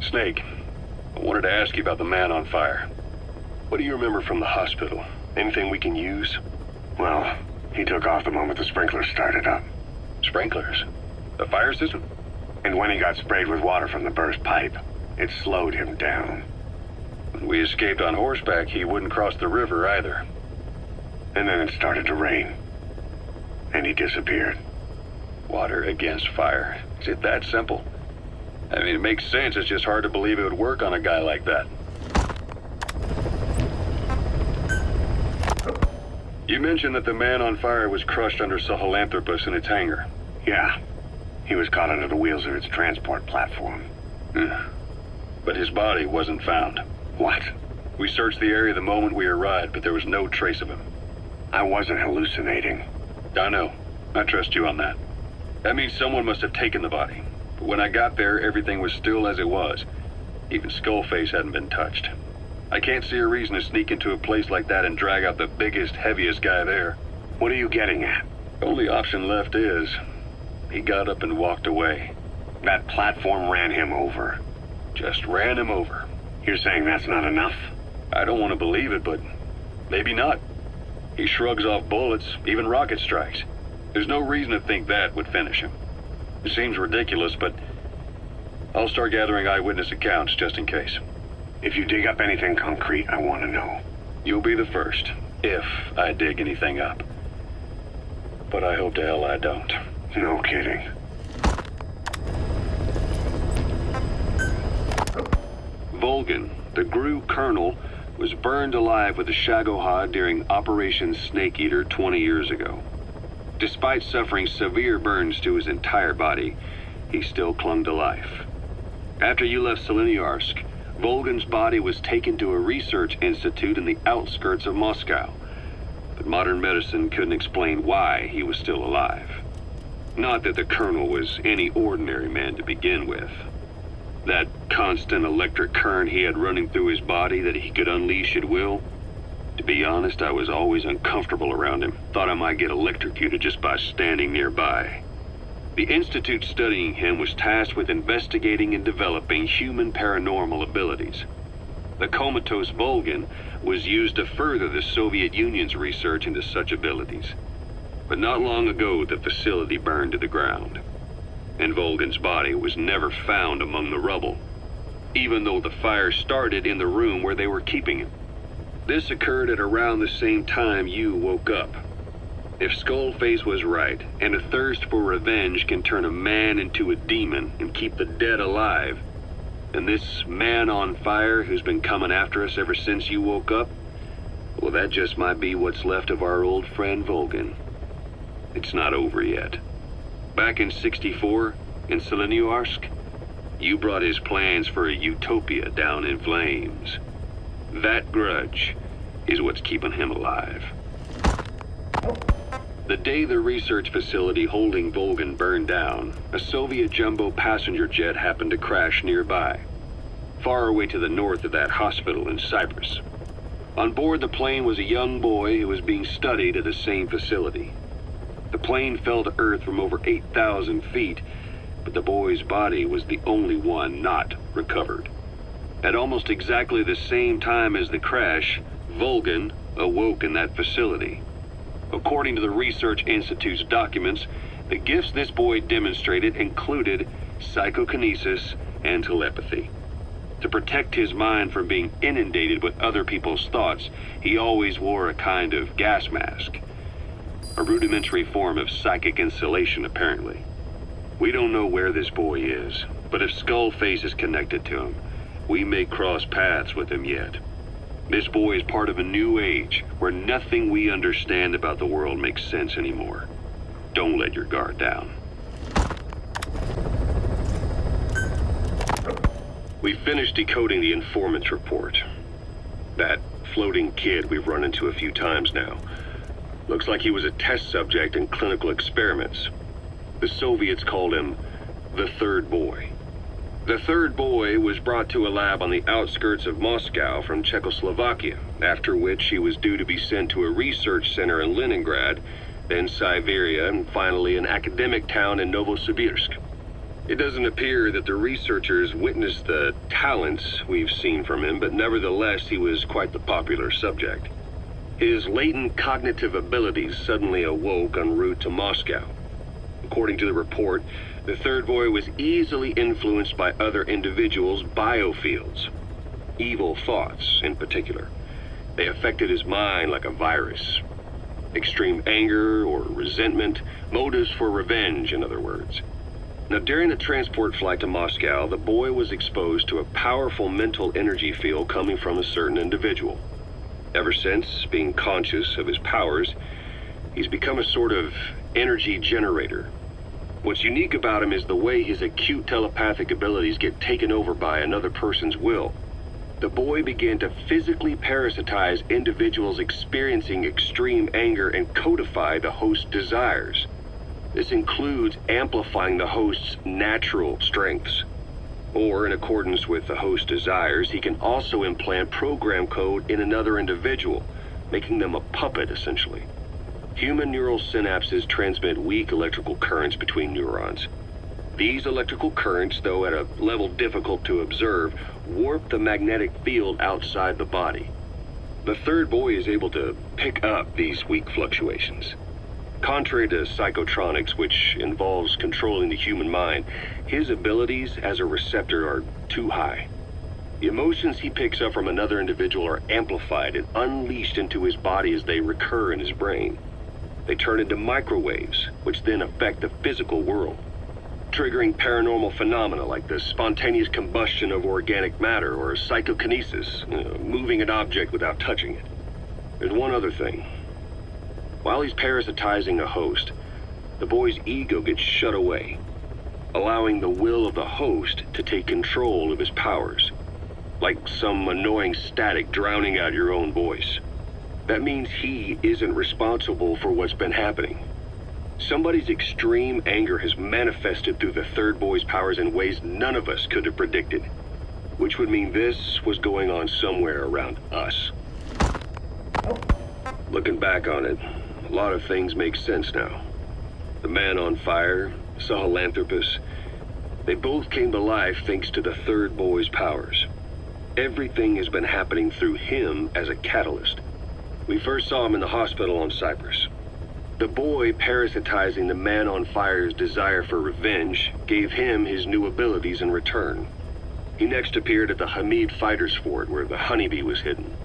Snake, I wanted to ask you about the man on fire. What do you remember from the hospital? Anything we can use? Well, he took off the moment the sprinklers started up. Sprinklers? The fire system? And when he got sprayed with water from the burst pipe, it slowed him down. When we escaped on horseback, he wouldn't cross the river either. And then it started to rain. And he disappeared. Water against fire. Is it that simple? I mean, it makes sense. It's just hard to believe it would work on a guy like that. You mentioned that the man on fire was crushed under Sahelanthropus in its hangar. Yeah. He was caught under the wheels of its transport platform. But his body wasn't found. What? We searched the area the moment we arrived, but there was no trace of him. I wasn't hallucinating. I know. I trust you on that. That means someone must have taken the body. But when I got there, everything was still as it was. Even Skullface hadn't been touched. I can't see a reason to sneak into a place like that and drag out the biggest, heaviest guy there. What are you getting at? The only option left is, he got up and walked away. That platform ran him over. Just ran him over. You're saying that's not enough? I don't want to believe it, but maybe not. He shrugs off bullets, even rocket strikes. There's no reason to think that would finish him. It seems ridiculous, but I'll start gathering eyewitness accounts just in case. If you dig up anything concrete, I want to know. You'll be the first, if I dig anything up. But I hope to hell I don't. No kidding. Volgan, the GRU colonel, was burned alive with a Shagohod during Operation Snake Eater 20 years ago. Despite suffering severe burns to his entire body, he still clung to life. After you left Seleniarsk, Volgan's body was taken to a research institute in the outskirts of Moscow, but modern medicine couldn't explain why he was still alive. Not that the colonel was any ordinary man to begin with. That constant electric current he had running through his body that he could unleash at will. To be honest, I was always uncomfortable around him. Thought I might get electrocuted just by standing nearby. The institute studying him was tasked with investigating and developing human paranormal abilities. The comatose Volgan was used to further the Soviet Union's research into such abilities. But not long ago, the facility burned to the ground. And Volgan's body was never found among the rubble, even though the fire started in the room where they were keeping him. This occurred at around the same time you woke up. If Skullface was right, and a thirst for revenge can turn a man into a demon and keep the dead alive, then this man on fire who's been coming after us ever since you woke up, well, that just might be what's left of our old friend Volgan. It's not over yet. Back in '64, in Seleniarsk, you brought his plans for a utopia down in flames. That grudge is what's keeping him alive. The day the research facility holding Volgan burned down, a Soviet jumbo passenger jet happened to crash nearby, far away to the north of that hospital in Cyprus. On board the plane was a young boy who was being studied at the same facility. The plane fell to Earth from over 8,000 feet, but the boy's body was the only one not recovered. At almost exactly the same time as the crash, Volgan awoke in that facility. According to the Research Institute's documents, the gifts this boy demonstrated included psychokinesis and telepathy. To protect his mind from being inundated with other people's thoughts, he always wore a kind of gas mask. A rudimentary form of psychic insulation, apparently. We don't know where this boy is, but if Skullface is connected to him, we may cross paths with him yet. This boy is part of a new age where nothing we understand about the world makes sense anymore. Don't let your guard down. We finished decoding the informant's report. That floating kid we've run into a few times now. Looks like he was a test subject in clinical experiments. The Soviets called him the third boy. The third boy was brought to a lab on the outskirts of Moscow from Czechoslovakia, after which he was due to be sent to a research center in Leningrad, then Siberia, and finally an academic town in Novosibirsk. It doesn't appear that the researchers witnessed the talents we've seen from him, but nevertheless, he was quite the popular subject. His latent cognitive abilities suddenly awoke en route to Moscow. According to the report, the third boy was easily influenced by other individuals' biofields. Evil thoughts, in particular. They affected his mind like a virus. Extreme anger or resentment, motives for revenge, in other words. Now, during the transport flight to Moscow, the boy was exposed to a powerful mental energy field coming from a certain individual. Ever since, being conscious of his powers, he's become a sort of energy generator. What's unique about him is the way his acute telepathic abilities get taken over by another person's will. The boy began to physically parasitize individuals experiencing extreme anger and codify the host's desires. This includes amplifying the host's natural strengths. Or, in accordance with the host's desires, he can also implant program code in another individual, making them a puppet, essentially. Human neural synapses transmit weak electrical currents between neurons. These electrical currents, though at a level difficult to observe, warp the magnetic field outside the body. The third boy is able to pick up these weak fluctuations. Contrary to psychotronics, which involves controlling the human mind, his abilities as a receptor are too high. The emotions he picks up from another individual are amplified and unleashed into his body as they recur in his brain. They turn into microwaves, which then affect the physical world, triggering paranormal phenomena like the spontaneous combustion of organic matter or psychokinesis, moving an object without touching it. There's one other thing. While he's parasitizing a host, the boy's ego gets shut away, allowing the will of the host to take control of his powers, like some annoying static drowning out your own voice. That means he isn't responsible for what's been happening. Somebody's extreme anger has manifested through the third boy's powers in ways none of us could have predicted, which would mean this was going on somewhere around us. Looking back on it, a lot of things make sense now. The man on fire, Sahelanthropus, they both came to life thanks to the third boy's powers. Everything has been happening through him as a catalyst. We first saw him in the hospital on Cyprus. The boy parasitizing the man on fire's desire for revenge gave him his new abilities in return. He next appeared at the Hamid Fighters Fort where the honeybee was hidden.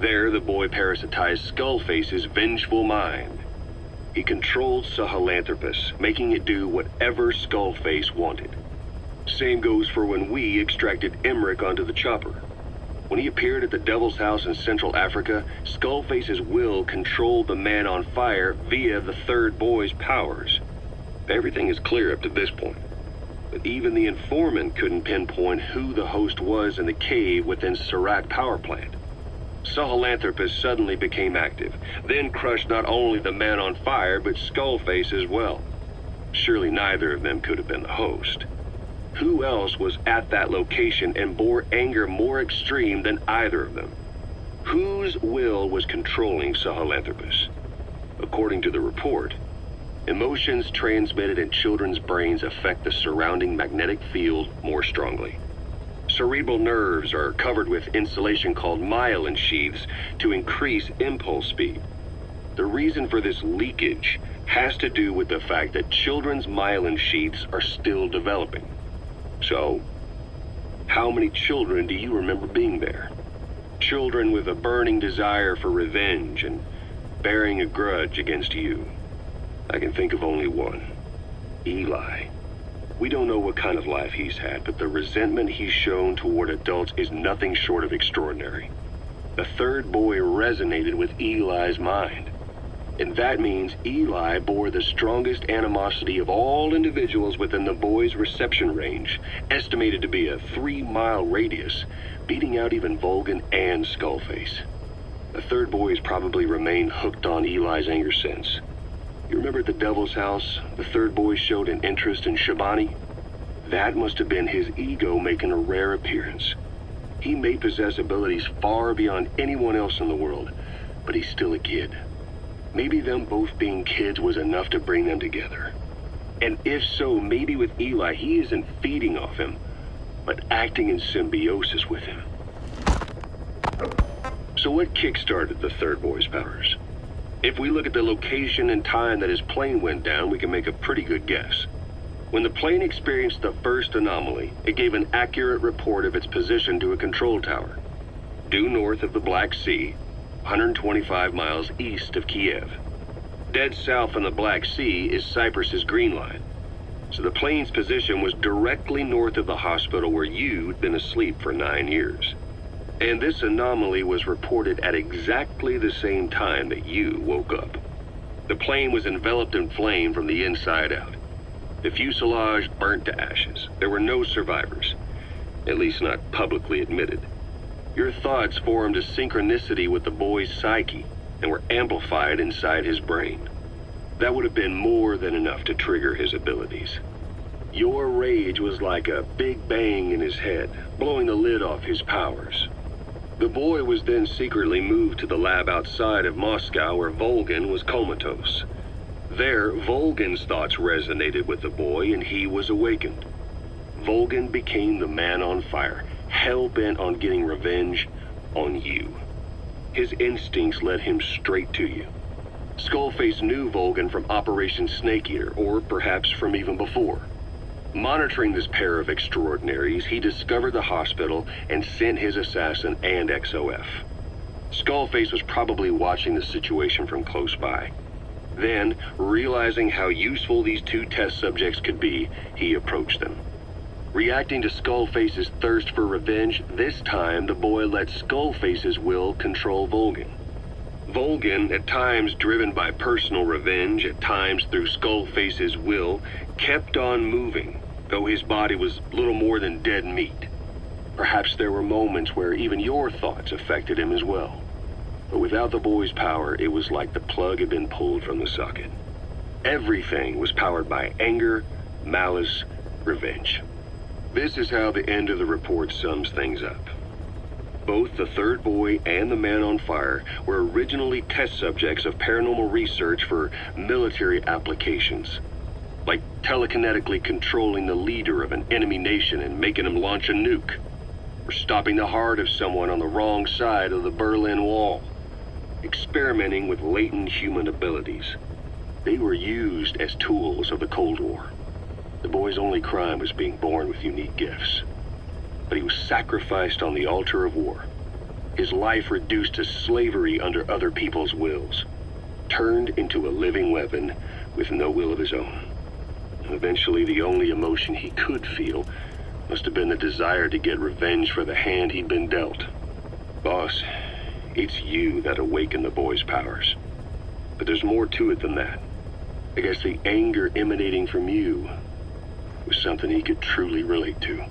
There, the boy parasitized Skullface's vengeful mind. He controlled Sahelanthropus, making it do whatever Skullface wanted. Same goes for when we extracted Emmerich onto the chopper. When he appeared at the Devil's House in Central Africa, Skullface's will controlled the man on fire via the third boy's powers. Everything is clear up to this point. But even the informant couldn't pinpoint who the host was in the cave within Serac power plant. Sahelanthropus suddenly became active, then crushed not only the man on fire, but Skullface as well. Surely neither of them could have been the host. Who else was at that location and bore anger more extreme than either of them? Whose will was controlling Sahelanthropus? According to the report, emotions transmitted in children's brains affect the surrounding magnetic field more strongly. Cerebral nerves are covered with insulation called myelin sheaths to increase impulse speed. The reason for this leakage has to do with the fact that children's myelin sheaths are still developing. So, how many children do you remember being there? Children with a burning desire for revenge and bearing a grudge against you. I can think of only one. Eli. We don't know what kind of life he's had, but the resentment he's shown toward adults is nothing short of extraordinary. The third boy resonated with Eli's mind. And that means Eli bore the strongest animosity of all individuals within the boy's reception range, estimated to be a 3-mile radius, beating out even Volgan and Skullface. The third boy has probably remained hooked on Eli's anger since. You remember at the Devil's House, the third boy showed an interest in Shabani? That must have been his ego making a rare appearance. He may possess abilities far beyond anyone else in the world, but he's still a kid. Maybe them both being kids was enough to bring them together. And if so, maybe with Eli, he isn't feeding off him, but acting in symbiosis with him. So what kick-started the third boy's powers? If we look at the location and time that his plane went down, we can make a pretty good guess. When the plane experienced the first anomaly, it gave an accurate report of its position to a control tower, due north of the Black Sea, 125 miles east of Kiev. Dead south on the Black Sea is Cyprus's Green Line, so the plane's position was directly north of the hospital where you'd been asleep for 9 years. And this anomaly was reported at exactly the same time that you woke up. The plane was enveloped in flame from the inside out. The fuselage burnt to ashes. There were no survivors, at least not publicly admitted. Your thoughts formed a synchronicity with the boy's psyche and were amplified inside his brain. That would have been more than enough to trigger his abilities. Your rage was like a big bang in his head, blowing the lid off his powers. The boy was then secretly moved to the lab outside of Moscow where Volgin was comatose. There, Volgin's thoughts resonated with the boy and he was awakened. Volgin became the man on fire, hell-bent on getting revenge on you. His instincts led him straight to you. Skullface knew Volgin from Operation Snake Eater, or perhaps from even before. Monitoring this pair of extraordinaries, he discovered the hospital and sent his assassin and XOF. Skullface was probably watching the situation from close by. Then, realizing how useful these two test subjects could be, he approached them. Reacting to Skullface's thirst for revenge, this time the boy let Skullface's will control Volgin. Volgin, at times driven by personal revenge, at times through Skullface's will, kept on moving, though his body was little more than dead meat. Perhaps there were moments where even your thoughts affected him as well. But without the boy's power, it was like the plug had been pulled from the socket. Everything was powered by anger, malice, revenge. This is how the end of the report sums things up. Both the third boy and the man on fire were originally test subjects of paranormal research for military applications, like telekinetically controlling the leader of an enemy nation and making him launch a nuke, or stopping the heart of someone on the wrong side of the Berlin Wall, experimenting with latent human abilities. They were used as tools of the Cold War. The boy's only crime was being born with unique gifts. But he was sacrificed on the altar of war. His life reduced to slavery under other people's wills. Turned into a living weapon with no will of his own. And eventually, the only emotion he could feel must have been the desire to get revenge for the hand he'd been dealt. Boss, it's you that awakened the boy's powers. But there's more to it than that. I guess the anger emanating from you was something he could truly relate to.